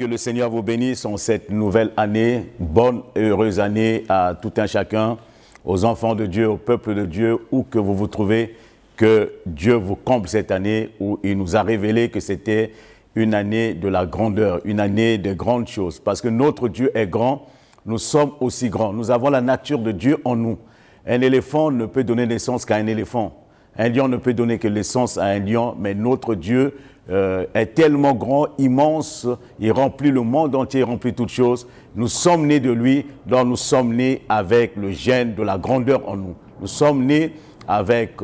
Que le Seigneur vous bénisse en cette nouvelle année. Bonne et heureuse année à tout un chacun, aux enfants de Dieu, au peuple de Dieu, où que vous vous trouvez. Que Dieu vous comble cette année où il nous a révélé que c'était une année de la grandeur, une année de grandes choses. Parce que notre Dieu est grand, nous sommes aussi grands. Nous avons la nature de Dieu en nous. Un éléphant ne peut donner naissance qu'à un éléphant. Un lion ne peut donner que naissance à un lion, mais notre Dieu est tellement grand, immense, il remplit le monde entier, il remplit toutes choses. Nous sommes nés de lui, donc nous sommes nés avec le gène de la grandeur en nous. Nous sommes nés avec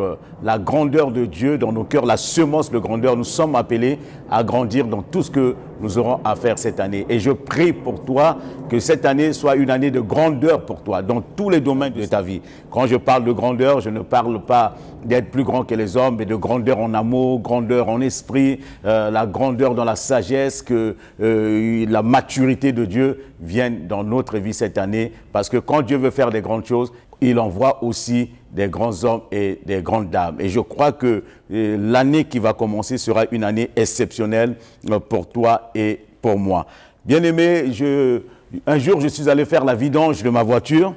la grandeur de Dieu dans nos cœurs, la semence de grandeur. Nous sommes appelés à grandir dans tout ce que nous aurons à faire cette année. Et je prie pour toi que cette année soit une année de grandeur pour toi, dans tous les domaines de ta vie. Quand je parle de grandeur, je ne parle pas d'être plus grand que les hommes, mais de grandeur en amour, grandeur en esprit, la grandeur dans la sagesse, que la maturité de Dieu vienne dans notre vie cette année. Parce que quand Dieu veut faire des grandes choses, il envoie aussi des grands hommes et des grandes dames. Et je crois que l'année qui va commencer sera une année exceptionnelle pour toi et pour moi. Bien-aimé, un jour, je suis allé faire la vidange de ma voiture.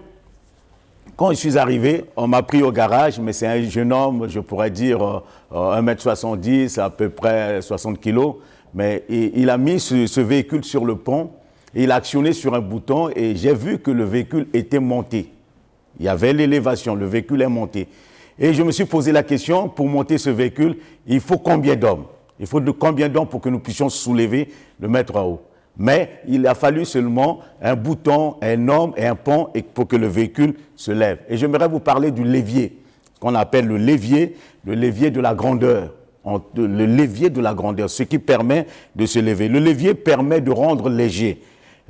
Quand je suis arrivé, on m'a pris au garage, mais c'est un jeune homme, je pourrais dire 1m70, à peu près 60 kilos. Mais il a mis ce véhicule sur le pont, il a actionné sur un bouton et j'ai vu que le véhicule était monté. Il y avait l'élévation, le véhicule est monté. Et je me suis posé la question, pour monter ce véhicule, il faut combien d'hommes? Il faut combien d'hommes pour que nous puissions soulever, le mettre en haut? Mais il a fallu seulement un bouton, un homme et un pont pour que le véhicule se lève. Et j'aimerais vous parler du levier, ce qu'on appelle le levier de la grandeur. Le levier de la grandeur, ce qui permet de se lever. Le levier permet de rendre léger.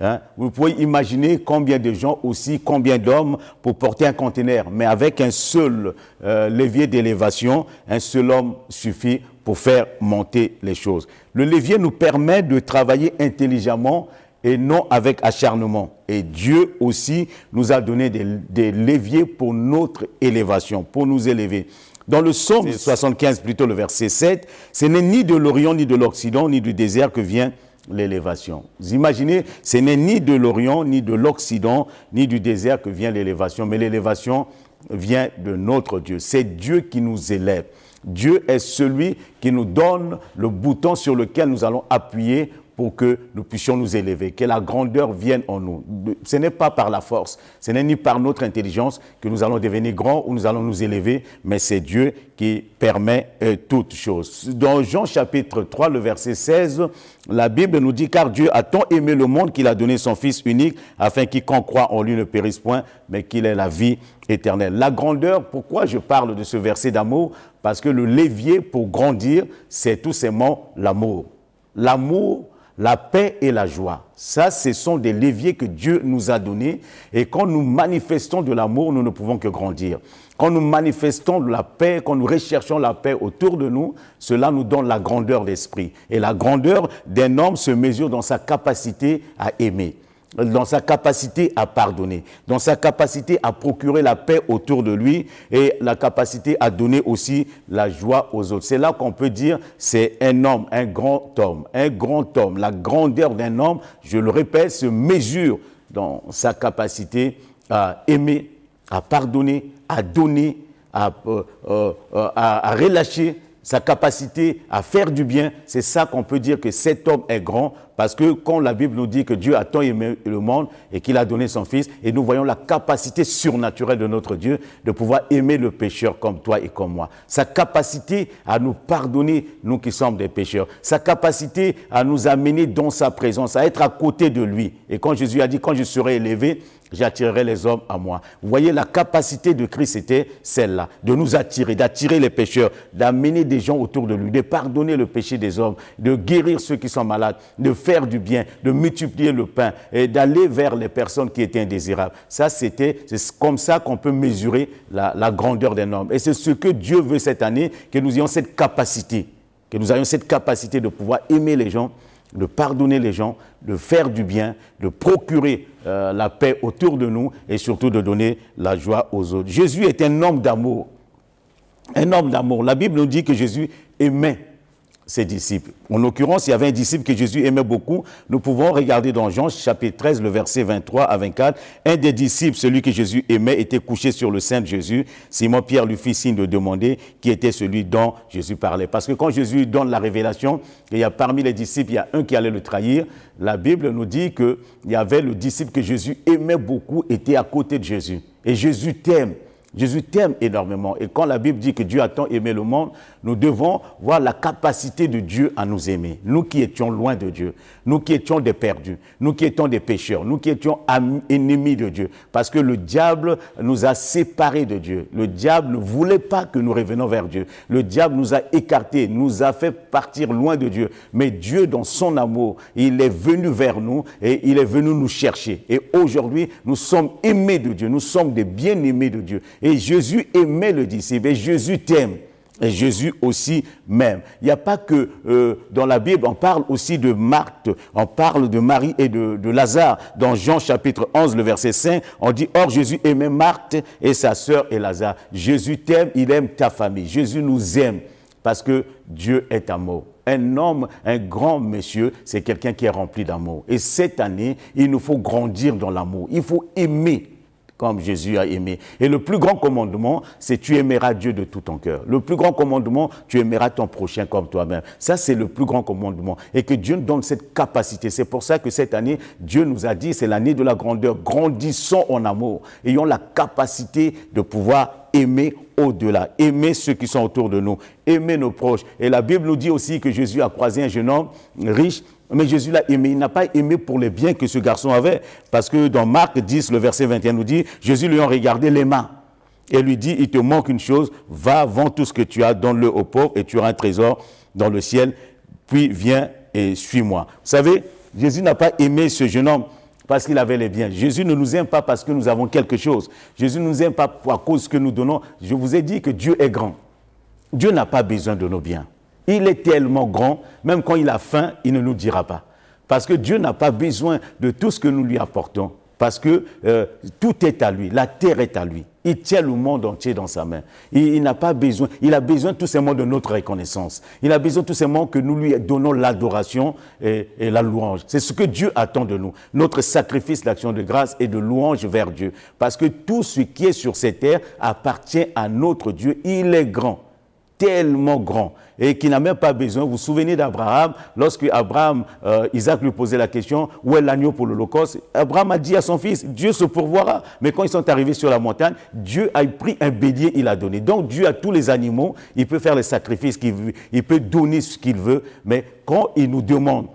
Hein? Vous pouvez imaginer combien de gens aussi, combien d'hommes pour porter un conteneur. Mais avec un seul levier d'élévation, un seul homme suffit pour faire monter les choses. Le levier nous permet de travailler intelligemment et non avec acharnement. Et Dieu aussi nous a donné des leviers pour notre élévation, pour nous élever. Dans le psaume 75, plutôt le verset 7, ce n'est ni de l'Orient, ni de l'Occident, ni du désert que vient l'élévation. Vous imaginez, ce n'est ni de l'Orient, ni de l'Occident, ni du désert que vient l'élévation, mais l'élévation vient de notre Dieu. C'est Dieu qui nous élève. Dieu est celui qui nous donne le bouton sur lequel nous allons appuyer pour que nous puissions nous élever, que la grandeur vienne en nous. Ce n'est pas par la force, ce n'est ni par notre intelligence que nous allons devenir grands ou nous allons nous élever, mais c'est Dieu qui permet toutes choses. Dans Jean chapitre 3, le verset 16, la Bible nous dit « Car Dieu a tant aimé le monde qu'il a donné son Fils unique, afin quiconque croit en lui ne périsse point, mais qu'il ait la vie éternelle. » La grandeur, pourquoi je parle de ce verset d'amour? Parce que le levier pour grandir, c'est tout simplement l'amour. L'amour, la paix et la joie. Ça, ce sont des leviers que Dieu nous a donnés. Et quand nous manifestons de l'amour, nous ne pouvons que grandir. Quand nous manifestons de la paix, quand nous recherchons la paix autour de nous, cela nous donne la grandeur d'esprit. Et la grandeur d'un homme se mesure dans sa capacité à aimer, dans sa capacité à pardonner, dans sa capacité à procurer la paix autour de lui et la capacité à donner aussi la joie aux autres. C'est là qu'on peut dire c'est un homme, un grand homme, un grand homme. La grandeur d'un homme, je le répète, se mesure dans sa capacité à aimer, à pardonner, à donner, à relâcher, sa capacité à faire du bien. C'est ça qu'on peut dire que cet homme est grand, parce que quand la Bible nous dit que Dieu a tant aimé le monde et qu'il a donné son Fils, et nous voyons la capacité surnaturelle de notre Dieu de pouvoir aimer le pécheur comme toi et comme moi. Sa capacité à nous pardonner, nous qui sommes des pécheurs. Sa capacité à nous amener dans sa présence, à être à côté de lui. Et quand Jésus a dit, quand je serai élevé, j'attirerai les hommes à moi. Vous voyez, la capacité de Christ était celle-là, de nous attirer, d'attirer les pécheurs, d'amener des gens autour de lui, de pardonner le péché des hommes, de guérir ceux qui sont malades, de faire du bien, de multiplier le pain et d'aller vers les personnes qui étaient indésirables. Ça, c'est comme ça qu'on peut mesurer la grandeur d'un homme. Et c'est ce que Dieu veut cette année, que nous ayons cette capacité, de pouvoir aimer les gens, de pardonner les gens, de faire du bien, de procurer la paix autour de nous et surtout de donner la joie aux autres. Jésus est un homme d'amour. Un homme d'amour. La Bible nous dit que Jésus aimait ses disciples. En l'occurrence, il y avait un disciple que Jésus aimait beaucoup. Nous pouvons regarder dans Jean chapitre 13, le verset 23 à 24. Un des disciples, celui que Jésus aimait, était couché sur le sein de Jésus. Simon-Pierre lui fit signe de demander qui était celui dont Jésus parlait. Parce que quand Jésus donne la révélation, il y a parmi les disciples, il y a un qui allait le trahir. La Bible nous dit qu'il y avait le disciple que Jésus aimait beaucoup, était à côté de Jésus. Et Jésus t'aime. Jésus t'aime énormément. Et quand la Bible dit que Dieu a tant aimé le monde, nous devons voir la capacité de Dieu à nous aimer. Nous qui étions loin de Dieu, nous qui étions des perdus, nous qui étions des pécheurs, nous qui étions ennemis de Dieu. Parce que le diable nous a séparés de Dieu. Le diable ne voulait pas que nous revenions vers Dieu. Le diable nous a écartés, nous a fait partir loin de Dieu. Mais Dieu, dans son amour, il est venu vers nous et il est venu nous chercher. Et aujourd'hui, nous sommes aimés de Dieu, nous sommes des bien-aimés de Dieu. Et Jésus aimait le disciple et Jésus t'aime. Et Jésus aussi m'aime. Il n'y a pas que dans la Bible, on parle aussi de Marthe, on parle de Marie et de Lazare. Dans Jean chapitre 11, le verset 5, on dit « Or Jésus aimait Marthe et sa sœur et Lazare ». Jésus t'aime, il aime ta famille. Jésus nous aime parce que Dieu est amour. Un homme, un grand monsieur, c'est quelqu'un qui est rempli d'amour. Et cette année, il nous faut grandir dans l'amour. Il faut aimer comme Jésus a aimé. Et le plus grand commandement, c'est tu aimeras Dieu de tout ton cœur. Le plus grand commandement, tu aimeras ton prochain comme toi-même. Ça, c'est le plus grand commandement. Et que Dieu nous donne cette capacité. C'est pour ça que cette année, Dieu nous a dit, c'est l'année de la grandeur. Grandissons en amour. Ayons la capacité de pouvoir aimer au-delà, aimer ceux qui sont autour de nous, aimer nos proches. Et la Bible nous dit aussi que Jésus a croisé un jeune homme riche, mais Jésus l'a aimé. Il n'a pas aimé pour les biens que ce garçon avait, parce que dans Marc 10, le verset 21 nous dit, Jésus lui a regardé les mains et lui dit, il te manque une chose, va, vends tout ce que tu as, donne-le aux pauvres et tu auras un trésor dans le ciel, puis viens et suis-moi. Vous savez, Jésus n'a pas aimé ce jeune homme parce qu'il avait les biens. Jésus ne nous aime pas parce que nous avons quelque chose. Jésus ne nous aime pas à cause que nous donnons. Je vous ai dit que Dieu est grand. Dieu n'a pas besoin de nos biens. Il est tellement grand, même quand il a faim, il ne nous dira pas. Parce que Dieu n'a pas besoin de tout ce que nous lui apportons. Parce que tout est à lui, la terre est à lui. Il tient le monde entier dans sa main. Il n'a pas besoin, il a besoin tout simplement de notre reconnaissance. Il a besoin tout simplement que nous lui donnons l'adoration et la louange. C'est ce que Dieu attend de nous. Notre sacrifice d'action de grâce et de louange vers Dieu. Parce que tout ce qui est sur cette terre appartient à notre Dieu. Il est grand, tellement grand, et qui n'a même pas besoin. Vous vous souvenez d'Abraham, lorsque Isaac lui posait la question, où est l'agneau pour l'Holocauste? Abraham a dit à son fils, Dieu se pourvoira. Mais quand ils sont arrivés sur la montagne, Dieu a pris un bélier, il a donné. Donc Dieu a tous les animaux, il peut faire les sacrifices qu'il veut, il peut donner ce qu'il veut, mais quand il nous demande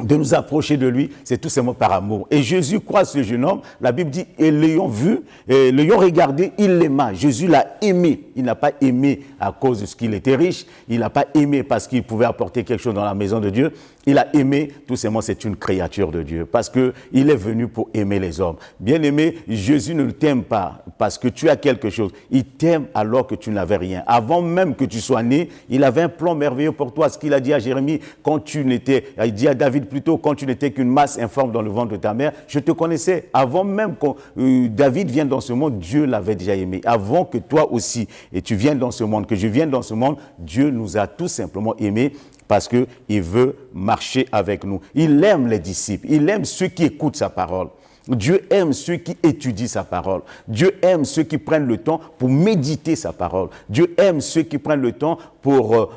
de nous approcher de lui, c'est tout simplement par amour. Et Jésus croit ce jeune homme, la Bible dit, et l'ayant vu, et l'ayant regardé, il l'aima. Jésus l'a aimé. Il n'a pas aimé à cause de ce qu'il était riche, il n'a pas aimé parce qu'il pouvait apporter quelque chose dans la maison de Dieu. Il a aimé, tout simplement, c'est une créature de Dieu, parce qu'il est venu pour aimer les hommes. Bien aimé, Jésus ne t'aime pas parce que tu as quelque chose. Il t'aime alors que tu n'avais rien. Avant même que tu sois né, il avait un plan merveilleux pour toi. Ce qu'il a dit à Jérémie, il dit à David plutôt, quand tu n'étais qu'une masse informe dans le ventre de ta mère, je te connaissais. Avant même que David vienne dans ce monde, Dieu l'avait déjà aimé. Avant que toi aussi, et tu viennes dans ce monde, que je vienne dans ce monde, Dieu nous a tout simplement aimés. Parce qu'il veut marcher avec nous. Il aime les disciples. Il aime ceux qui écoutent sa parole. Dieu aime ceux qui étudient sa parole. Dieu aime ceux qui prennent le temps pour méditer sa parole. Dieu aime ceux qui prennent le temps pour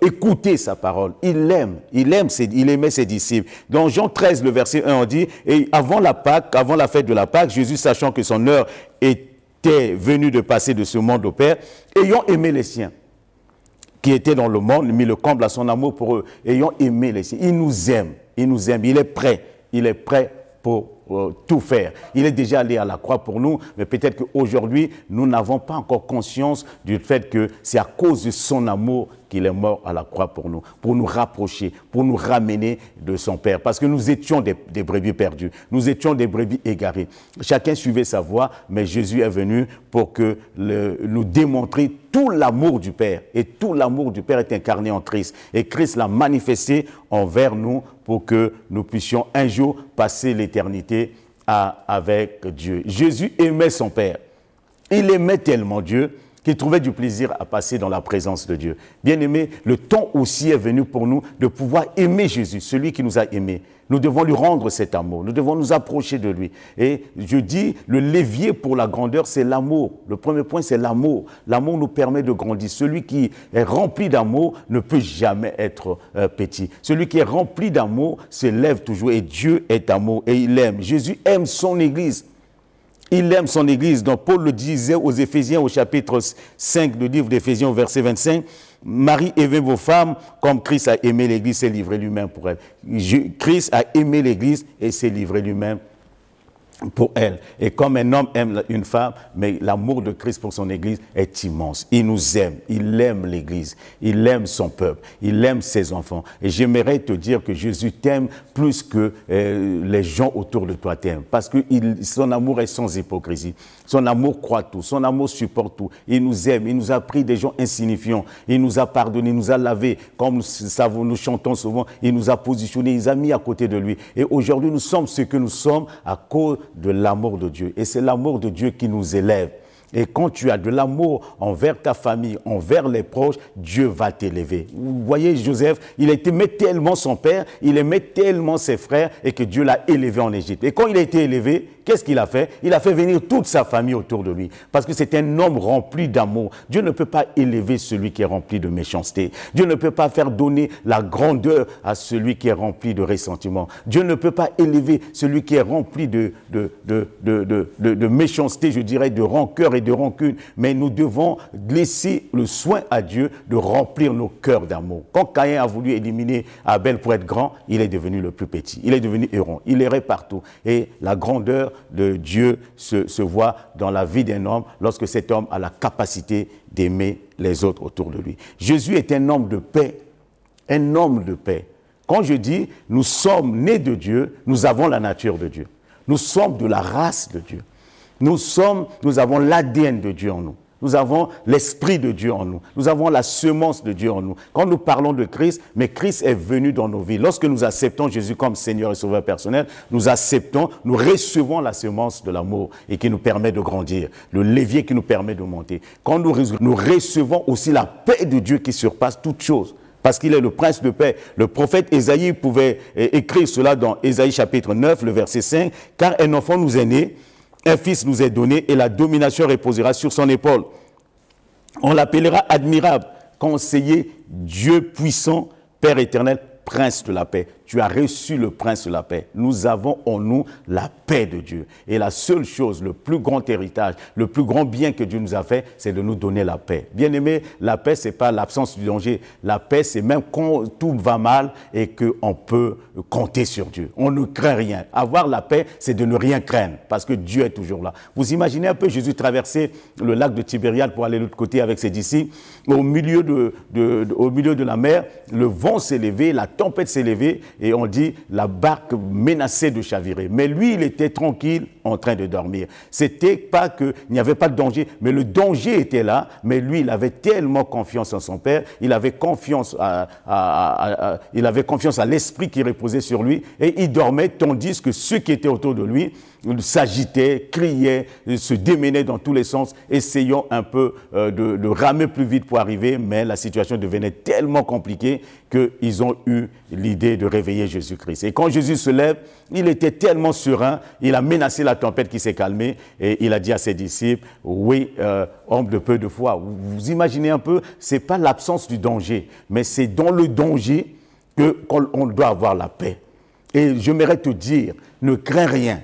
écouter sa parole. Il aimait ses disciples. Dans Jean 13, le verset 1, on dit, et avant la fête de la Pâque, Jésus, sachant que son heure était venue de passer de ce monde au Père, ayant aimé les siens, qui était dans le monde, mit le comble à son amour pour eux, ayant aimé les siens. Il nous aime, il est prêt pour tout faire. Il est déjà allé à la croix pour nous, mais peut-être qu'aujourd'hui, nous n'avons pas encore conscience du fait que c'est à cause de son amour qu'il est mort à la croix pour nous rapprocher, pour nous ramener de son Père. Parce que nous étions des brebis perdues, nous étions des brebis égarées. Chacun suivait sa voie, mais Jésus est venu pour nous démontrer tout l'amour du Père. Et tout l'amour du Père est incarné en Christ. Et Christ l'a manifesté envers nous pour que nous puissions un jour passer l'éternité avec Dieu. Jésus aimait son Père. Il aimait tellement Dieu qui trouvaient du plaisir à passer dans la présence de Dieu. Bien-aimés, le temps aussi est venu pour nous de pouvoir aimer Jésus, celui qui nous a aimés. Nous devons lui rendre cet amour, nous devons nous approcher de lui. Et je dis, le levier pour la grandeur, c'est l'amour. Le premier point, c'est l'amour. L'amour nous permet de grandir. Celui qui est rempli d'amour ne peut jamais être petit. Celui qui est rempli d'amour se lève toujours et Dieu est amour et il aime. Jésus aime son Église. Il aime son Église. Donc Paul le disait aux Éphésiens au chapitre 5 du livre d'Éphésiens au verset 25. Marie, aimez vos femmes comme Christ a aimé l'Église et s'est livré lui-même pour elle. Christ a aimé l'Église et s'est livré lui-même pour elle. Et comme un homme aime une femme, mais l'amour de Christ pour son Église est immense. Il nous aime, il aime l'Église, il aime son peuple, il aime ses enfants. Et j'aimerais te dire que Jésus t'aime plus que les gens autour de toi t'aiment, parce que son amour est sans hypocrisie. Son amour croit tout, son amour supporte tout. Il nous aime, il nous a pris des gens insignifiants, il nous a pardonné, il nous a lavé, comme nous chantons souvent, il nous a positionnés, il nous a mis à côté de lui. Et aujourd'hui, nous sommes ce que nous sommes à cause de l'amour de Dieu. Et c'est l'amour de Dieu qui nous élève. Et quand tu as de l'amour envers ta famille, envers les proches, Dieu va t'élever. Vous voyez, Joseph, il aimait tellement son père, il aimait tellement ses frères et que Dieu l'a élevé en Égypte. Et quand il a été élevé, qu'est-ce qu'il a fait? Il a fait venir toute sa famille autour de lui. Parce que c'est un homme rempli d'amour. Dieu ne peut pas élever celui qui est rempli de méchanceté. Dieu ne peut pas faire donner la grandeur à celui qui est rempli de ressentiment. Dieu ne peut pas élever celui qui est rempli de méchanceté, je dirais, de rancœur et de rancune. Mais nous devons laisser le soin à Dieu de remplir nos cœurs d'amour. Quand Caïn a voulu éliminer Abel pour être grand, il est devenu le plus petit. Il est devenu héron. Il errait partout. Et la grandeur de Dieu se voit dans la vie d'un homme lorsque cet homme a la capacité d'aimer les autres autour de lui. Jésus est un homme de paix. Un homme de paix. Quand je dis nous sommes nés de Dieu, nous avons la nature de Dieu. Nous sommes de la race de Dieu. Nous avons l'ADN de Dieu en nous. Nous avons l'Esprit de Dieu en nous. Nous avons la semence de Dieu en nous. Quand nous parlons de Christ, mais Christ est venu dans nos vies. Lorsque nous acceptons Jésus comme Seigneur et Sauveur personnel, nous acceptons, nous recevons la semence de l'amour et qui nous permet de grandir, le levier qui nous permet de monter. Quand nous recevons aussi la paix de Dieu qui surpasse toute chose. Parce qu'il est le prince de paix. Le prophète Ésaïe pouvait écrire cela dans Ésaïe chapitre 9, le verset 5. « Car un enfant nous est né, un fils nous est donné et la domination reposera sur son épaule. On l'appellera admirable, conseiller, Dieu puissant, Père éternel, prince de la paix. » Tu as reçu le prince de la paix. Nous avons en nous la paix de Dieu. Et la seule chose, le plus grand héritage, le plus grand bien que Dieu nous a fait, c'est de nous donner la paix. Bien-aimé, la paix, ce n'est pas l'absence du danger. La paix, c'est même quand tout va mal et qu'on peut compter sur Dieu. On ne craint rien. Avoir la paix, c'est de ne rien craindre parce que Dieu est toujours là. Vous imaginez un peu Jésus traverser le lac de Tibériade pour aller de l'autre côté avec ses disciples. Au milieu de la mer, le vent s'est levé, la tempête s'est levée. Et on dit, la barque menaçait de chavirer. Mais lui, il était tranquille, en train de dormir. C'était pas qu'il n'y avait pas de danger, mais le danger était là. Mais lui, il avait tellement confiance en son Père, il avait confiance à l'Esprit qui reposait sur lui, et il dormait, tandis que ceux qui étaient autour de lui s'agitaient, criaient, se démenaient dans tous les sens, essayant un peu de ramer plus vite pour arriver, mais la situation devenait tellement compliquée qu'ils ont eu l'idée de réveiller Jésus-Christ. Et quand Jésus se lève, il était tellement serein, il a menacé la tempête qui s'est calmée et il a dit à ses disciples, oui, homme de peu de foi. Vous imaginez un peu, c'est pas l'absence du danger, mais c'est dans le danger qu'on doit avoir la paix. Et j'aimerais te dire, ne crains rien.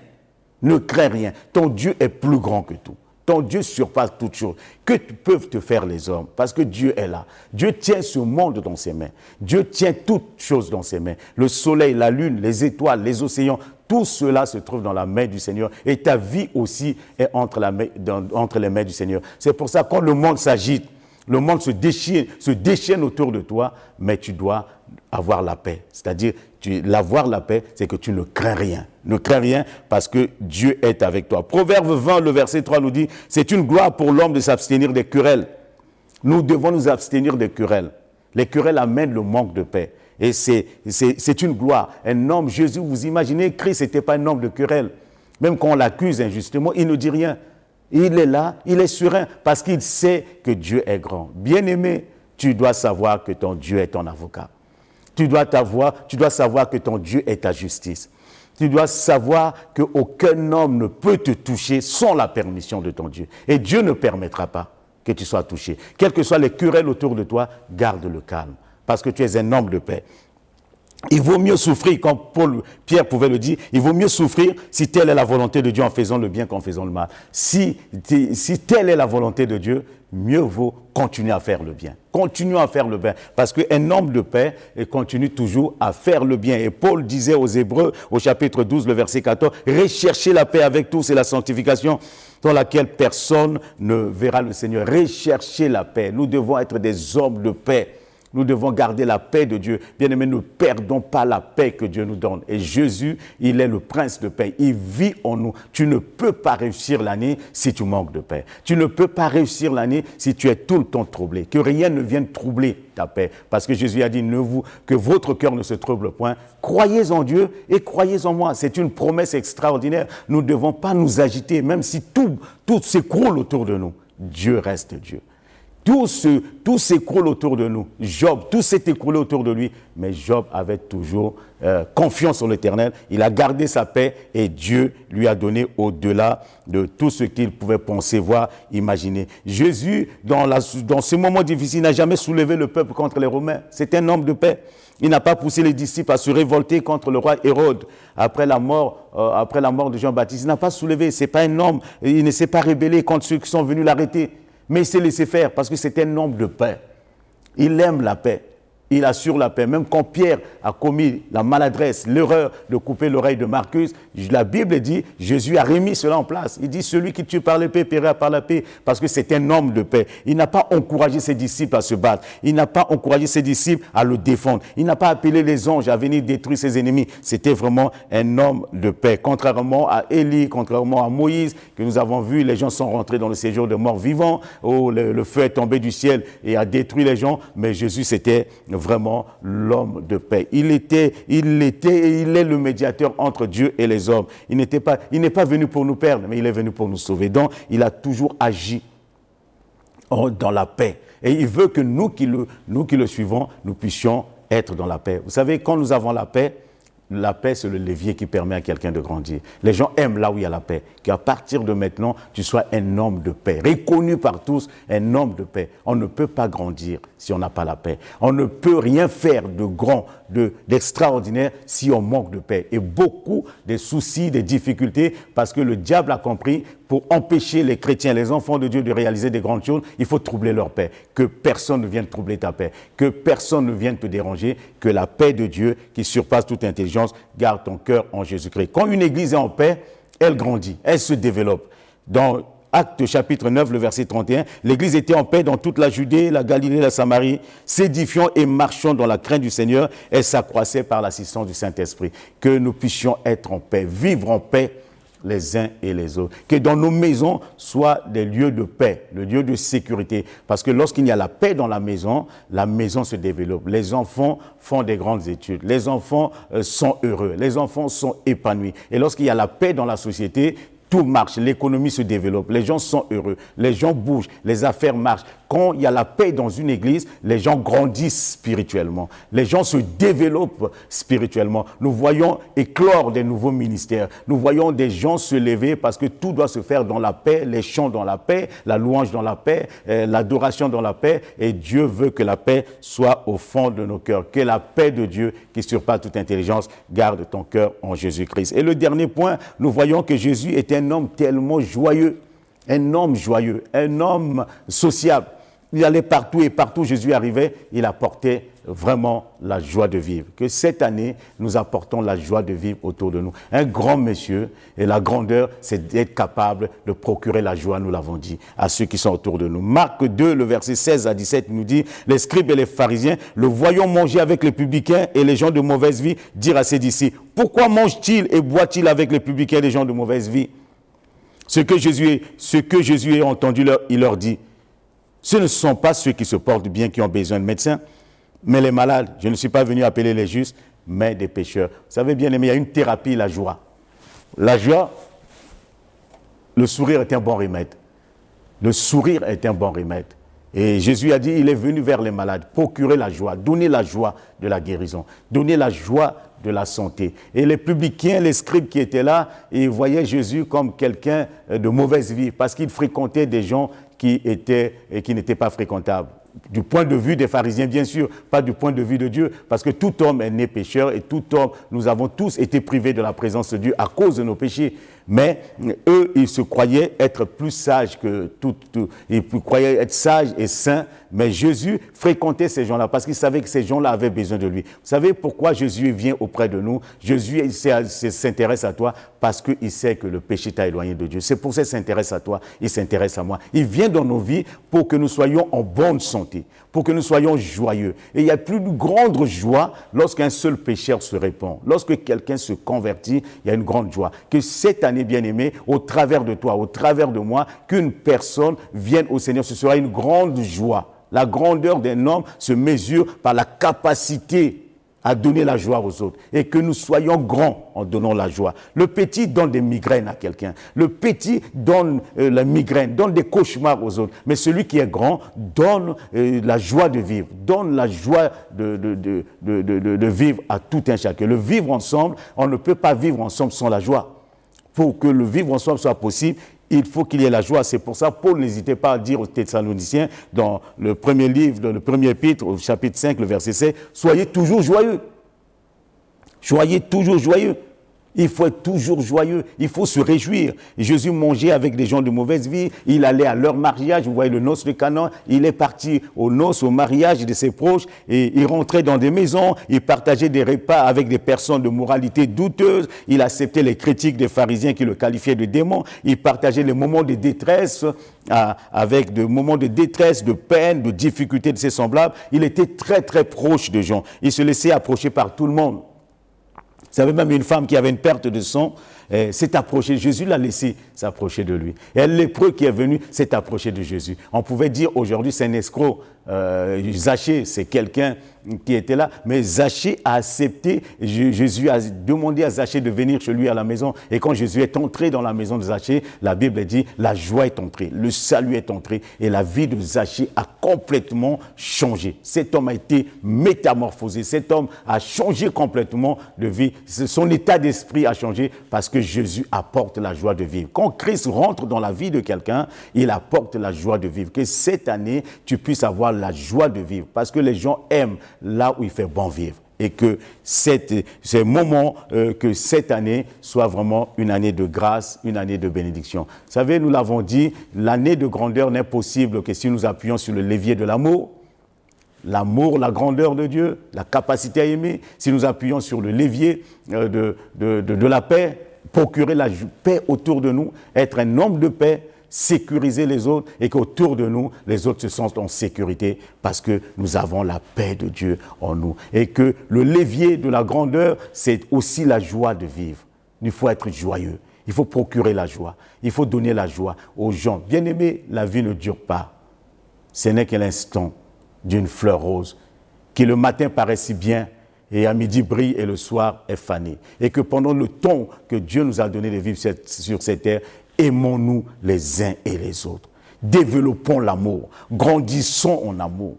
Ne crains rien. Ton Dieu est plus grand que tout. Ton Dieu surpasse toutes choses. Que peuvent te faire les hommes? Parce que Dieu est là. Dieu tient ce monde dans ses mains. Dieu tient toutes choses dans ses mains. Le soleil, la lune, les étoiles, les océans, tout cela se trouve dans la main du Seigneur. Et ta vie aussi est entre les mains du Seigneur. C'est pour ça que quand le monde s'agite, le monde se déchaîne autour de toi, mais tu dois avoir la paix. C'est-à-dire, avoir la paix, c'est que tu ne crains rien. Ne crains rien parce que Dieu est avec toi. Proverbe 20, le verset 3 nous dit, c'est une gloire pour l'homme de s'abstenir des querelles. Nous devons nous abstenir des querelles. Les querelles amènent le manque de paix. Et c'est une gloire. Un homme, Jésus, vous imaginez, Christ n'était pas un homme de querelle. Même quand on l'accuse injustement, il ne dit rien. Il est là, il est serein, parce qu'il sait que Dieu est grand. Bien-aimé, tu dois savoir que ton Dieu est ton avocat. Tu dois savoir que ton Dieu est ta justice. Tu dois savoir qu'aucun homme ne peut te toucher sans la permission de ton Dieu. Et Dieu ne permettra pas que tu sois touché. Quelles que soient les querelles autour de toi, garde le calme, parce que tu es un homme de paix. Il vaut mieux souffrir, comme Pierre pouvait le dire, il vaut mieux souffrir si telle est la volonté de Dieu en faisant le bien qu'en faisant le mal. Si telle est la volonté de Dieu, mieux vaut continuer à faire le bien. Continuons à faire le bien, parce qu'un homme de paix continue toujours à faire le bien. Et Paul disait aux Hébreux, au chapitre 12, le verset 14, « Recherchez la paix avec tous et la sanctification, dans laquelle personne ne verra le Seigneur. » Recherchez la paix. Nous devons être des hommes de paix. Nous devons garder la paix de Dieu. Bien-aimés, ne perdons pas la paix que Dieu nous donne. Et Jésus, il est le prince de paix. Il vit en nous. Tu ne peux pas réussir l'année si tu manques de paix. Tu ne peux pas réussir l'année si tu es tout le temps troublé. Que rien ne vienne troubler ta paix. Parce que Jésus a dit, que votre cœur ne se trouble point. Croyez en Dieu et croyez en moi. C'est une promesse extraordinaire. Nous ne devons pas nous agiter, même si tout s'écroule autour de nous. Dieu reste Dieu. Tout s'écroule autour de nous. Job, tout s'est écroulé autour de lui. Mais Job avait toujours confiance en l'Éternel. Il a gardé sa paix et Dieu lui a donné au-delà de tout ce qu'il pouvait penser, voir, imaginer. Jésus, dans ce moment difficile, n'a jamais soulevé le peuple contre les Romains. C'est un homme de paix. Il n'a pas poussé les disciples à se révolter contre le roi Hérode après la mort de Jean-Baptiste. Il n'a pas soulevé. C'est pas un homme. Il ne s'est pas rébellé contre ceux qui sont venus l'arrêter. Mais il s'est laissé faire parce que c'est un homme de paix. Il aime la paix. Il assure la paix. Même quand Pierre a commis la maladresse, l'erreur de couper l'oreille de Marcus, la Bible dit, Jésus a remis cela en place. Il dit, celui qui tue par l'épée paiera par la paix, parce que c'est un homme de paix. Il n'a pas encouragé ses disciples à se battre. Il n'a pas encouragé ses disciples à le défendre. Il n'a pas appelé les anges à venir détruire ses ennemis. C'était vraiment un homme de paix. Contrairement à Élie, contrairement à Moïse, que nous avons vu, les gens sont rentrés dans le séjour de morts vivants, où le feu est tombé du ciel et a détruit les gens, mais Jésus, c'était vraiment l'homme de paix. Il est le médiateur entre Dieu et les hommes. Il n'est pas venu pour nous perdre, mais il est venu pour nous sauver. Donc, il a toujours agi dans la paix. Et il veut que nous qui le suivons, nous puissions être dans la paix. Vous savez, quand nous avons la paix, c'est le levier qui permet à quelqu'un de grandir. Les gens aiment là où il y a la paix. Qu'à partir de maintenant, tu sois un homme de paix. Reconnu par tous, un homme de paix. On ne peut pas grandir si on n'a pas la paix. On ne peut rien faire de grand, d'extraordinaire si on manque de paix. Et beaucoup des soucis, des difficultés, parce que le diable a compris, pour empêcher les chrétiens, les enfants de Dieu de réaliser des grandes choses, il faut troubler leur paix. Que personne ne vienne troubler ta paix. Que personne ne vienne te déranger. Que la paix de Dieu, qui surpasse toute intelligence, garde ton cœur en Jésus-Christ. Quand une église est en paix, elle grandit, elle se développe. Dans Actes chapitre 9, le verset 31, l'église était en paix dans toute la Judée, la Galilée, la Samarie, s'édifiant et marchant dans la crainte du Seigneur, elle s'accroissait par l'assistance du Saint-Esprit. Que nous puissions être en paix, vivre en paix les uns et les autres. Que dans nos maisons soient des lieux de paix, des lieux de sécurité. Parce que lorsqu'il y a la paix dans la maison se développe. Les enfants font des grandes études. Les enfants sont heureux. Les enfants sont épanouis. Et lorsqu'il y a la paix dans la société, tout marche, l'économie se développe, les gens sont heureux, les gens bougent, les affaires marchent. Quand il y a la paix dans une église, les gens grandissent spirituellement, les gens se développent spirituellement. Nous voyons éclore des nouveaux ministères, nous voyons des gens se lever parce que tout doit se faire dans la paix, les chants dans la paix, la louange dans la paix, l'adoration dans la paix. Et Dieu veut que la paix soit au fond de nos cœurs, que la paix de Dieu qui surpasse toute intelligence garde ton cœur en Jésus-Christ. Et le dernier point, nous voyons que Jésus était un homme tellement joyeux, un homme sociable. Il allait partout et partout où Jésus arrivait, il apportait vraiment la joie de vivre. Que cette année, nous apportons la joie de vivre autour de nous. Un grand monsieur, et la grandeur, c'est d'être capable de procurer la joie, nous l'avons dit, à ceux qui sont autour de nous. Marc 2, le verset 16 à 17 nous dit, les scribes et les pharisiens, le voyant manger avec les publicains et les gens de mauvaise vie, dirent à ses disciples, pourquoi mange-t-il et boit-il avec les publicains et les gens de mauvaise vie? Ce que Jésus a entendu, il leur dit, ce ne sont pas ceux qui se portent bien qui ont besoin de médecins, mais les malades. Je ne suis pas venu appeler les justes, mais des pécheurs. Vous savez bien aimé, il y a une thérapie, la joie. La joie, le sourire est un bon remède. Le sourire est un bon remède. Et Jésus a dit, il est venu vers les malades, procurer la joie, donner la joie de la guérison, donner la joie de la santé. Et les publicains, les scribes qui étaient là, ils voyaient Jésus comme quelqu'un de mauvaise vie, parce qu'il fréquentait des gens qui n'étaient pas fréquentables. Du point de vue des pharisiens, bien sûr, pas du point de vue de Dieu, parce que tout homme est né pécheur et tout homme, nous avons tous été privés de la présence de Dieu à cause de nos péchés. Mais eux, ils se croyaient être plus sages que ils croyaient être sages et saints, mais Jésus fréquentait ces gens-là parce qu'il savait que ces gens-là avaient besoin de lui. Vous savez pourquoi Jésus vient auprès de nous? Jésus s'intéresse à toi parce qu'il sait que le péché t'a éloigné de Dieu. C'est pour ça qu'il s'intéresse à toi, il s'intéresse à moi. Il vient dans nos vies pour que nous soyons en bonne santé, pour que nous soyons joyeux. Et il y a plus de grande joie lorsqu'un seul pécheur se répand. Lorsque quelqu'un se convertit, il y a une grande joie. Que cette année, bien-aimé, au travers de toi, au travers de moi, qu'une personne vienne au Seigneur, ce sera une grande joie. La grandeur d'un homme se mesure par la capacité à donner la joie aux autres. Et que nous soyons grands en donnant la joie. Le petit donne des migraines à quelqu'un. Le petit donne la migraine, donne des cauchemars aux autres. Mais celui qui est grand donne la joie de vivre, donne la joie de vivre à tout un chacun. Le vivre ensemble, on ne peut pas vivre ensemble sans la joie. Pour que le vivre ensemble soit possible, il faut qu'il y ait la joie. C'est pour ça que Paul n'hésitait pas à dire aux Thessaloniciens, dans le premier livre, dans le premier épître, au chapitre 5, le verset 7, « Soyez toujours joyeux. Soyez toujours joyeux. » Il faut être toujours joyeux, il faut se réjouir. Jésus mangeait avec des gens de mauvaise vie, il allait à leur mariage, vous voyez le noce de Canaan, il est parti aux noces, au mariage de ses proches, et il rentrait dans des maisons, il partageait des repas avec des personnes de moralité douteuse, il acceptait les critiques des pharisiens qui le qualifiaient de démon, il partageait les moments de détresse, avec des moments de détresse, de peine, de difficulté de ses semblables. Il était très très proche des gens, il se laissait approcher par tout le monde. Vous savez, même une femme qui avait une perte de sang s'est approchée. Jésus l'a laissé s'approcher de lui. Et lépreux qui est venu s'est approché de Jésus. On pouvait dire aujourd'hui c'est un escroc. Zachée, c'est quelqu'un qui était là. Mais Zachée a accepté. Jésus a demandé à Zachée de venir chez lui à la maison. Et quand Jésus est entré dans la maison de Zachée, la Bible dit la joie est entrée, le salut est entré. Et la vie de Zachée a complètement changé. Cet homme a été métamorphosé. Cet homme a changé complètement de vie. Son état d'esprit a changé parce que Jésus apporte la joie de vivre. Quand Christ rentre dans la vie de quelqu'un, il apporte la joie de vivre. Que cette année, tu puisses avoir la joie de vivre. Parce que les gens aiment là où il fait bon vivre. Et que ce moment, que cette année soit vraiment une année de grâce, une année de bénédiction. Vous savez, nous l'avons dit, l'année de grandeur n'est possible que si nous appuyons sur le levier de l'amour. L'amour, la grandeur de Dieu, la capacité à aimer. Si nous appuyons sur le levier de la paix, procurer la paix autour de nous, être un homme de paix, sécuriser les autres et qu'autour de nous, les autres se sentent en sécurité parce que nous avons la paix de Dieu en nous. Et que le levier de la grandeur, c'est aussi la joie de vivre. Il faut être joyeux. Il faut procurer la joie. Il faut donner la joie aux gens. Bien aimé, la vie ne dure pas. Ce n'est que l'instant d'une fleur rose qui le matin paraît si bien et à midi brille et le soir est fané. Et que pendant le temps que Dieu nous a donné de vivre sur cette terre, aimons-nous les uns et les autres. Développons l'amour. Grandissons en amour.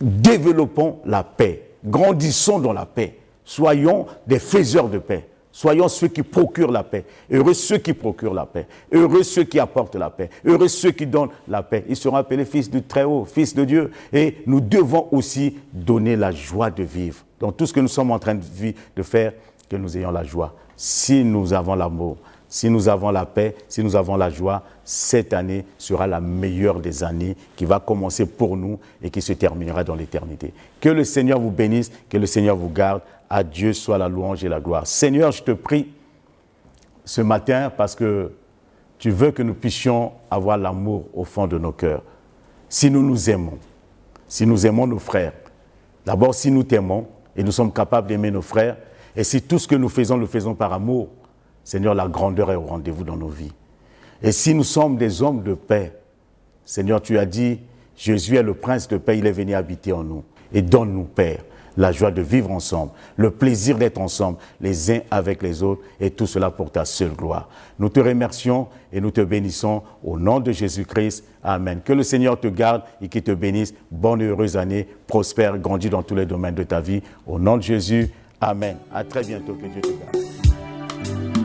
Développons la paix. Grandissons dans la paix. Soyons des faiseurs de paix. Soyons ceux qui procurent la paix. Heureux ceux qui procurent la paix. Heureux ceux qui apportent la paix. Heureux ceux qui donnent la paix. Ils seront appelés fils du Très-Haut, fils de Dieu. Et nous devons aussi donner la joie de vivre. Dans tout ce que nous sommes en train de faire, que nous ayons la joie. Si nous avons l'amour, si nous avons la paix, si nous avons la joie, cette année sera la meilleure des années qui va commencer pour nous et qui se terminera dans l'éternité. Que le Seigneur vous bénisse, que le Seigneur vous garde. À Dieu soit la louange et la gloire. Seigneur, je te prie ce matin parce que tu veux que nous puissions avoir l'amour au fond de nos cœurs. Si nous nous aimons nos frères, d'abord si nous t'aimons et nous sommes capables d'aimer nos frères, et si tout ce que nous faisons, le faisons par amour, Seigneur, la grandeur est au rendez-vous dans nos vies. Et si nous sommes des hommes de paix, Seigneur, tu as dit, Jésus est le prince de paix, il est venu habiter en nous. Et donne-nous, Père, la joie de vivre ensemble, le plaisir d'être ensemble, les uns avec les autres, et tout cela pour ta seule gloire. Nous te remercions et nous te bénissons au nom de Jésus-Christ. Amen. Que le Seigneur te garde et qu'il te bénisse. Bonne et heureuse année, prospère, grandis dans tous les domaines de ta vie. Au nom de Jésus, amen. À très bientôt, que Dieu te garde.